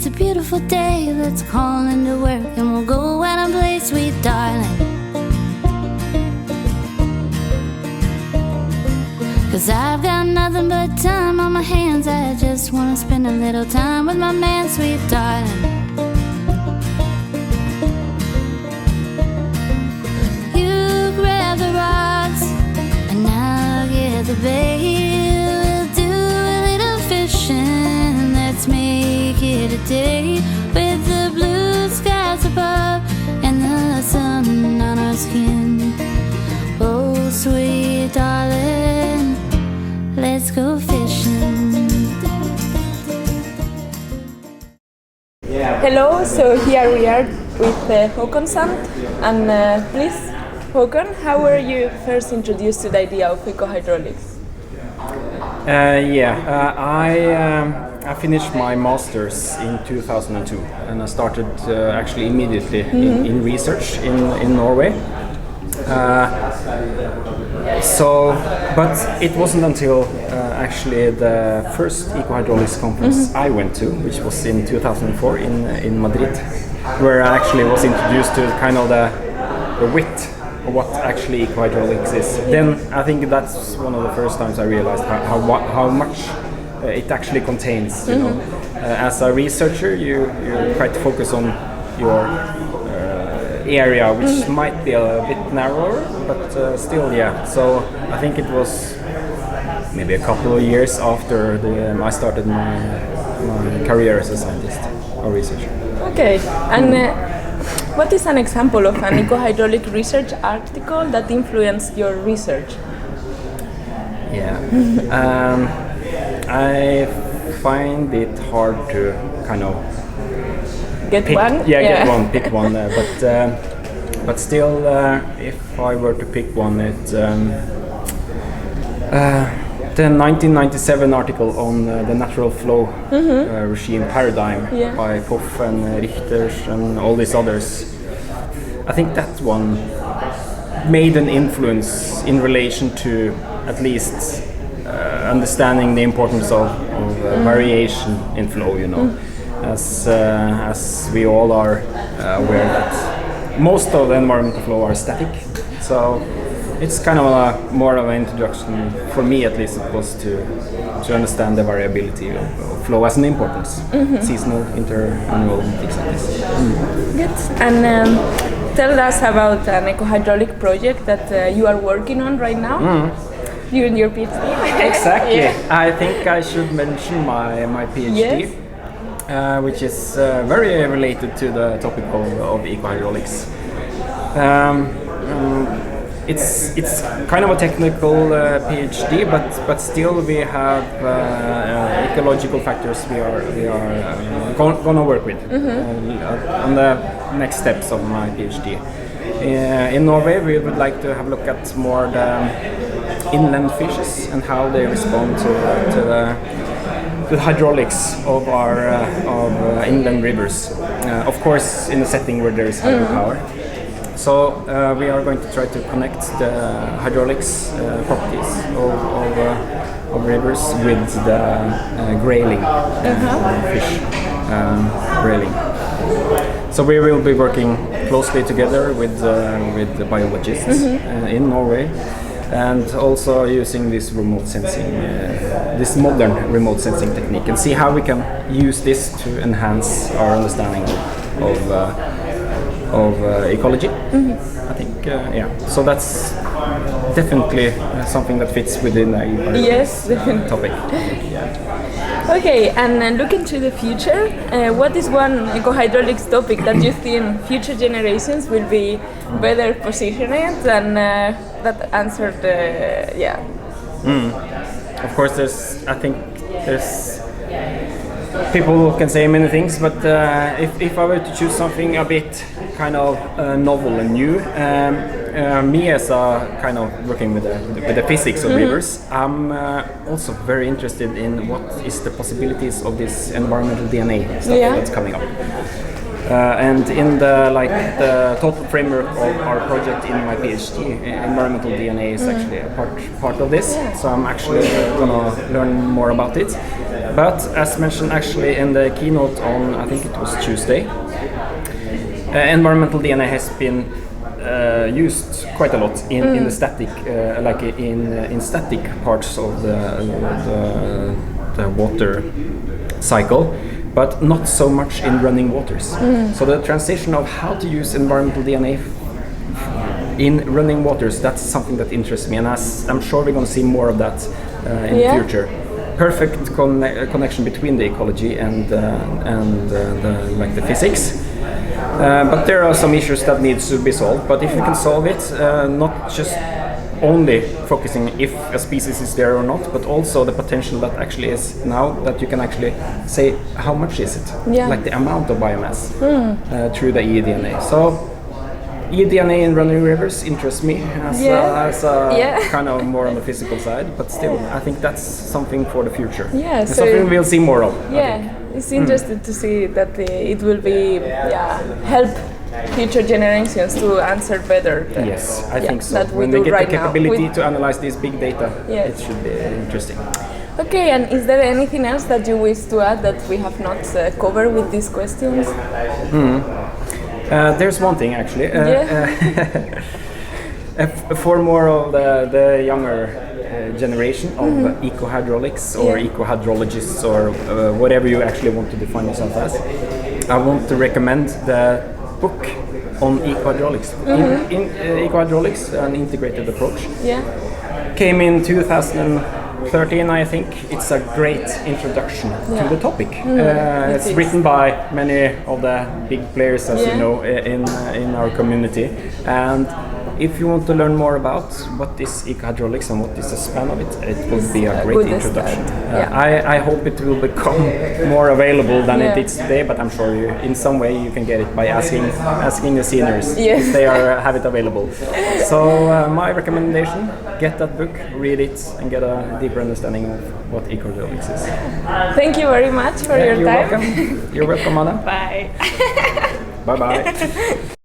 it's a beautiful day. Let's call into work and we'll go out and play, sweet darling. 'Cause I've got nothing but time on my hands. I just wanna spend a little time with my man, sweet darling. You grab the rocks and I'll get the bait. We'll do a little fishing. Let's make it a day with the blue skies above and the sun on our skin. Oh, sweet darling, let's go fishing. Hello, so here we are with Hakon Sundt, and please, Hakon, how were you first introduced to the idea of Ecohydraulics? I finished my master's in 2002, and I started actually immediately in research in Norway. But it wasn't until actually the first Ecohydraulics conference I went to, which was in 2004 in Madrid, where I actually was introduced to kind of the width of what actually Ecohydraulics is. Then I think that's one of the first times I realized how much it actually contains. You know, as a researcher, you try to focus on your area, which might be a bit narrower, but still, yeah. So I think it was maybe a couple of years after I started my career as a scientist or researcher. Okay, and what is an example of an ecohydraulic research article that influenced your research? Yeah, I find it hard to kind of pick one. But still, if I were to pick one, the 1997 article on the natural flow regime paradigm by Poff and Richters and all these others. I think that one made an influence in relation to at least understanding the importance of variation in flow. You know. As we all are aware that most of the environmental flow are static, so it's kind of more of an introduction for me, at least it was to understand the variability of flow as an importance, seasonal, interannual, things like this. Good. And tell us about an ecohydraulic project that you are working on right now. You and your PhD. Exactly. Yeah. I think I should mention my PhD. Yes. Which is very related to the topic of ecohydraulics. It's kind of a technical PhD, but still we have ecological factors we are going to work with on the next steps of my PhD. In Norway, we would like to have a look at more the inland fishes and how they respond to the hydraulics of our inland rivers, of course in a setting where there is hydropower. So we are going to try to connect the hydraulics properties of rivers with the grayling fish grayling. So we will be working closely together with the biologists in Norway, and also using this remote sensing, this modern remote sensing technique, and see how we can use this to enhance our understanding of ecology. I think, so that's definitely something that fits within the topic. Okay, and looking to the future, what is one ecohydraulics topic that you think future generations will be better positioned and that answered Of course, I think there's people can say many things, but if I were to choose something a bit kind of novel and new, me as a kind of working with the physics of rivers, I'm also very interested in what is the possibilities of this environmental DNA stuff that's coming up. And in the total framework of our project in my PhD, environmental DNA is actually a part of this. So I'm actually gonna learn more about it. But as mentioned, actually in the keynote on, I think it was Tuesday, environmental DNA has been used quite a lot in the static, in static parts of the water cycle, but not so much in running waters. So the transition of how to use environmental DNA in running waters, that's something that interests me, and I'm sure we're going to see more of that in the future. Perfect connection between the ecology and the physics. But there are some issues that needs to be solved. But if we can solve it, not just only focusing if a species is there or not, but also the potential that actually is now that you can actually say how much is it, like the amount of biomass through the eDNA. So eDNA in running rivers interests me as a kind of more on the physical side, but still I think that's something for the future. Yeah, so something we'll see more of. It's interesting to see that it will be help future generations to answer better. Yes, I think so. That we when they get right the capability now to analyze this big data, it should be interesting. Okay, and is there anything else that you wish to add that we have not covered with these questions? There's one thing actually. For more of the younger generation of ecohydraulics or ecohydrologists or whatever you actually want to define yourself as, I want to recommend the book on ecohydraulics. In ecohydraulics, an integrated approach. Came in 2013, I think. It's a great introduction to the topic. It's written by many of the big players, as you know, in our community. And if you want to learn more about what is ecohydraulics and what is the span of it, it will be a great introduction. I hope it will become more available than it is today, but I'm sure in some way you can get it by asking the seniors if they have it available. So my recommendation, get that book, read it, and get a deeper understanding of what ecohydraulics is. Thank you very much for your time. You're welcome, Anna. Bye. Bye-bye.